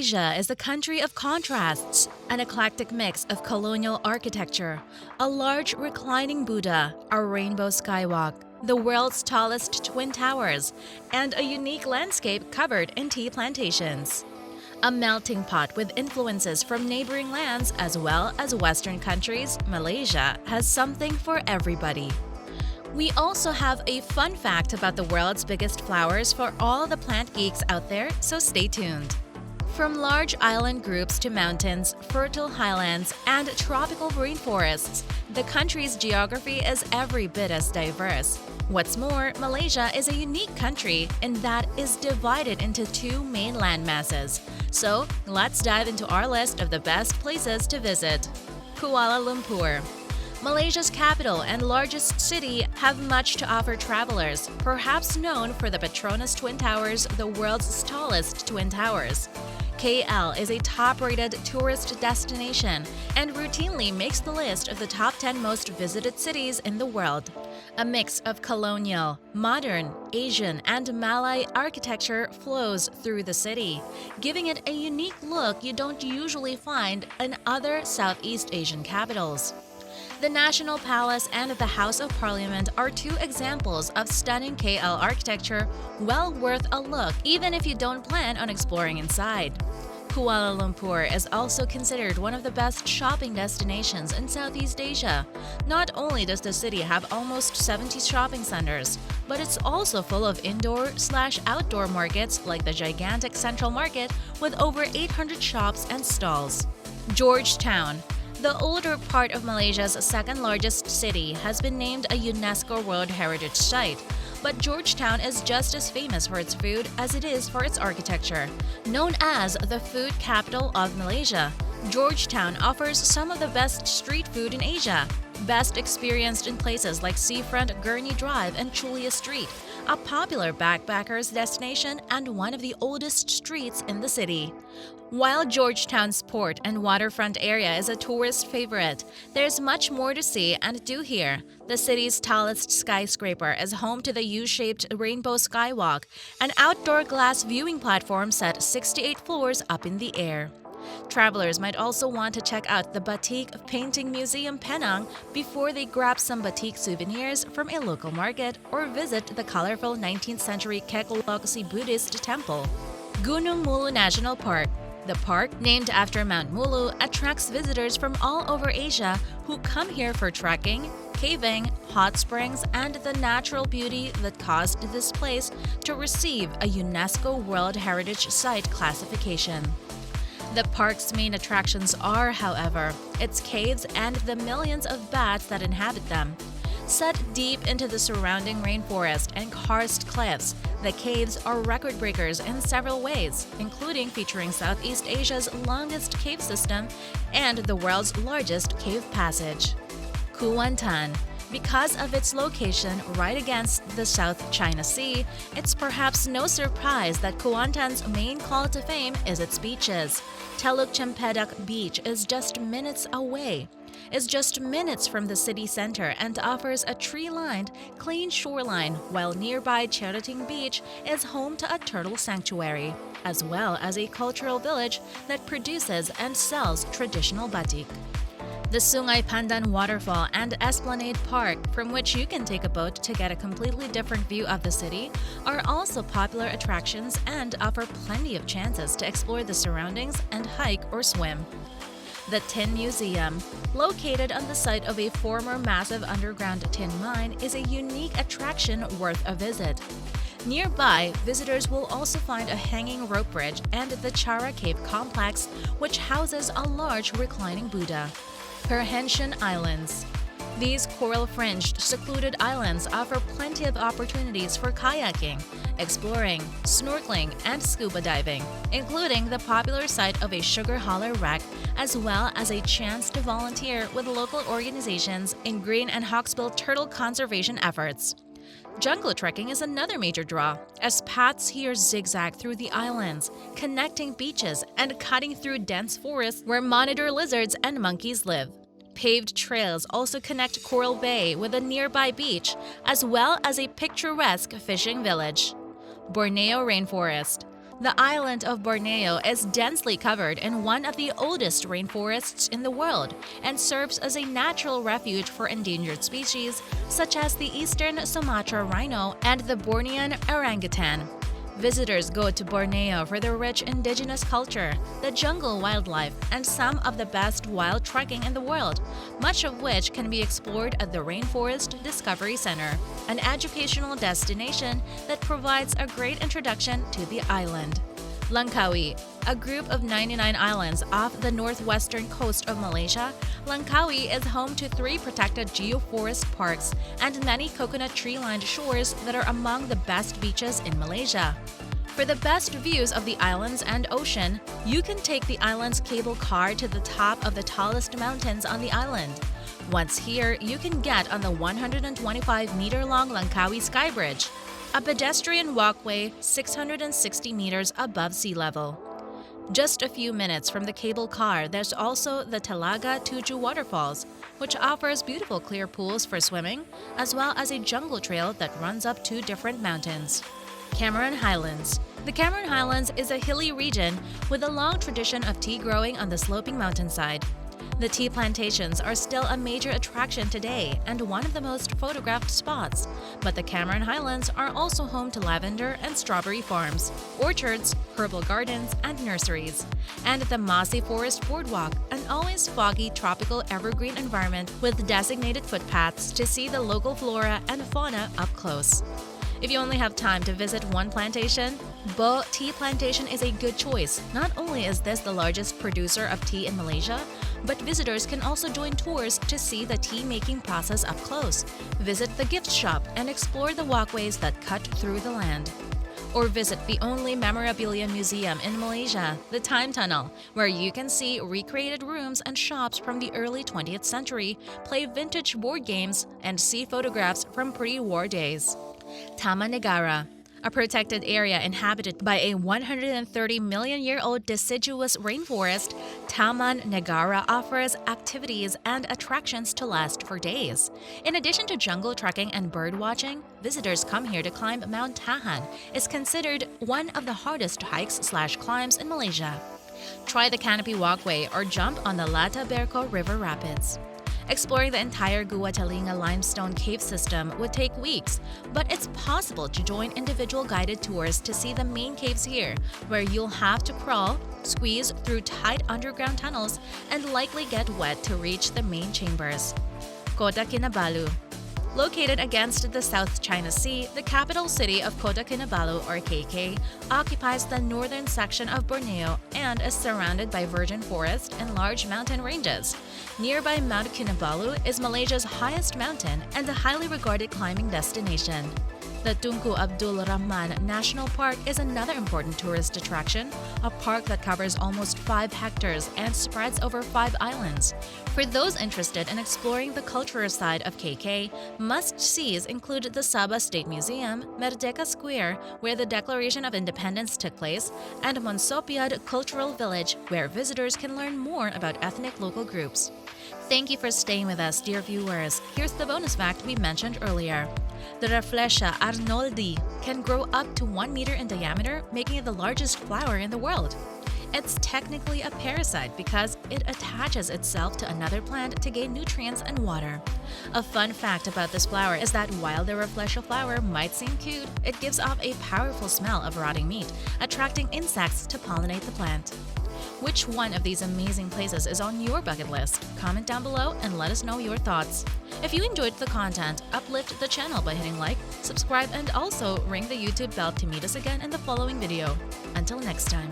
Malaysia is a country of contrasts, an eclectic mix of colonial architecture, a large reclining Buddha, a rainbow skywalk, the world's tallest twin towers, and a unique landscape covered in tea plantations. A melting pot with influences from neighboring lands as well as Western countries, Malaysia has something for everybody. We also have a fun fact about the world's biggest flowers for all the plant geeks out there, so stay tuned. From large island groups to mountains, fertile highlands, and tropical rainforests, the country's geography is every bit as diverse. What's more, Malaysia is a unique country in that is divided into two main land masses. So, let's dive into our list of the best places to visit. Kuala Lumpur. Malaysia's capital and largest city have much to offer travelers, perhaps known for the Petronas Twin Towers, the world's tallest twin towers. KL is a top-rated tourist destination and routinely makes the list of the top 10 most visited cities in the world. A mix of colonial, modern, Asian, and Malay architecture flows through the city, giving it a unique look you don't usually find in other Southeast Asian capitals. The National Palace and the House of Parliament are two examples of stunning KL architecture well worth a look even if you don't plan on exploring inside. Kuala Lumpur is also considered one of the best shopping destinations in Southeast Asia. Not only does the city have almost 70 shopping centers, but it's also full of indoor/outdoor markets like the gigantic Central Market with over 800 shops and stalls. Georgetown. The older part of Malaysia's second-largest city has been named a UNESCO World Heritage Site, but Georgetown is just as famous for its food as it is for its architecture. Known as the food capital of Malaysia, Georgetown offers some of the best street food in Asia, best experienced in places like Seafront Gurney Drive and Chulia Street, a popular backpackers destination and one of the oldest streets in the city. While Georgetown's port and waterfront area is a tourist favorite, there's much more to see and do here. The city's tallest skyscraper is home to the U-shaped Rainbow Skywalk, an outdoor glass viewing platform set 68 floors up in the air. Travelers might also want to check out the Batik Painting Museum Penang before they grab some batik souvenirs from a local market or visit the colorful 19th century Kekulokasi Buddhist temple. Gunung Mulu National Park. The park, named after Mount Mulu, attracts visitors from all over Asia who come here for trekking, caving, hot springs, and the natural beauty that caused this place to receive a UNESCO World Heritage Site classification. The park's main attractions are, however, its caves and the millions of bats that inhabit them. Set deep into the surrounding rainforest and karst cliffs, the caves are record breakers in several ways, including featuring Southeast Asia's longest cave system and the world's largest cave passage. Kuantan. Because of its location right against the South China Sea, it's perhaps no surprise that Kuantan's main call to fame is its beaches. Teluk Cempedak Beach is just minutes away. It's just minutes from the city center and offers a tree-lined, clean shoreline, while nearby Cherating Beach is home to a turtle sanctuary, as well as a cultural village that produces and sells traditional batik. The Sungai Pandan Waterfall and Esplanade Park, from which you can take a boat to get a completely different view of the city, are also popular attractions and offer plenty of chances to explore the surroundings and hike or swim. The Tin Museum, located on the site of a former massive underground tin mine, is a unique attraction worth a visit. Nearby, visitors will also find a hanging rope bridge and the Chara Cave complex, which houses a large reclining Buddha. Perhentian Islands. These coral-fringed, secluded islands offer plenty of opportunities for kayaking, exploring, snorkeling, and scuba diving, including the popular site of a sugar holler wreck, as well as a chance to volunteer with local organizations in green and hawksbill turtle conservation efforts. Jungle trekking is another major draw, as paths here zigzag through the islands, connecting beaches and cutting through dense forests where monitor lizards and monkeys live. Paved trails also connect Coral Bay with a nearby beach, as well as a picturesque fishing village. Borneo Rainforest. The island of Borneo is densely covered in one of the oldest rainforests in the world and serves as a natural refuge for endangered species such as the eastern Sumatra rhino and the Bornean orangutan. Visitors go to Borneo for the rich indigenous culture, the jungle wildlife, and some of the best wild trekking in the world, much of which can be explored at the Rainforest Discovery Center, an educational destination that provides a great introduction to the island. Langkawi, a group of 99 islands off the northwestern coast of Malaysia, Langkawi is home to 3 protected geoforest parks and many coconut tree-lined shores that are among the best beaches in Malaysia. For the best views of the islands and ocean, you can take the island's cable car to the top of the tallest mountains on the island. Once here, you can get on the 125-meter-long Langkawi Sky Bridge, a pedestrian walkway 660 meters above sea level. Just a few minutes from the cable car, there's also the Telaga Tujuh Waterfalls, which offers beautiful clear pools for swimming, as well as a jungle trail that runs up 2 different mountains. Cameron Highlands. The Cameron Highlands is a hilly region with a long tradition of tea growing on the sloping mountainside. The tea plantations are still a major attraction today and one of the most photographed spots, but the Cameron Highlands are also home to lavender and strawberry farms, orchards, herbal gardens, and nurseries, and the Mossy Forest Boardwalk, an always foggy tropical evergreen environment with designated footpaths to see the local flora and fauna up close. If you only have time to visit one plantation, Bo Tea Plantation is a good choice. Not only is this the largest producer of tea in Malaysia, but visitors can also join tours to see the tea-making process up close, visit the gift shop, and explore the walkways that cut through the land. Or visit the only memorabilia museum in Malaysia, the Time Tunnel, where you can see recreated rooms and shops from the early 20th century, play vintage board games, and see photographs from pre-war days. Taman Negara, a protected area inhabited by a 130-million-year-old deciduous rainforest, Taman Negara offers activities and attractions to last for days. In addition to jungle trekking and bird watching, visitors come here to climb Mount Tahan. It's considered one of the hardest hikes/climbs in Malaysia. Try the canopy walkway or jump on the Lata Berko River Rapids. Exploring the entire Gua Telinga limestone cave system would take weeks, but it's possible to join individual guided tours to see the main caves here, where you'll have to crawl, squeeze through tight underground tunnels, and likely get wet to reach the main chambers. Kota Kinabalu. Located against the South China Sea, the capital city of Kota Kinabalu, or KK, occupies the northern section of Borneo and is surrounded by virgin forest and large mountain ranges. Nearby Mount Kinabalu is Malaysia's highest mountain and a highly regarded climbing destination. The Tunku Abdul Rahman National Park is another important tourist attraction, a park that covers almost 5 hectares and spreads over 5 islands. For those interested in exploring the cultural side of KK, must-sees include the Sabah State Museum, Merdeka Square, where the Declaration of Independence took place, and Monsopiad Cultural Village, where visitors can learn more about ethnic local groups. Thank you for staying with us, dear viewers. Here's the bonus fact we mentioned earlier. The Rafflesia arnoldi can grow up to 1 meter in diameter, making it the largest flower in the world. It's technically a parasite because it attaches itself to another plant to gain nutrients and water. A fun fact about this flower is that while the Rafflesia flower might seem cute, it gives off a powerful smell of rotting meat, attracting insects to pollinate the plant. Which one of these amazing places is on your bucket list? Comment down below and let us know your thoughts. If you enjoyed the content, uplift the channel by hitting like, subscribe, and also ring the YouTube bell to meet us again in the following video. Until next time.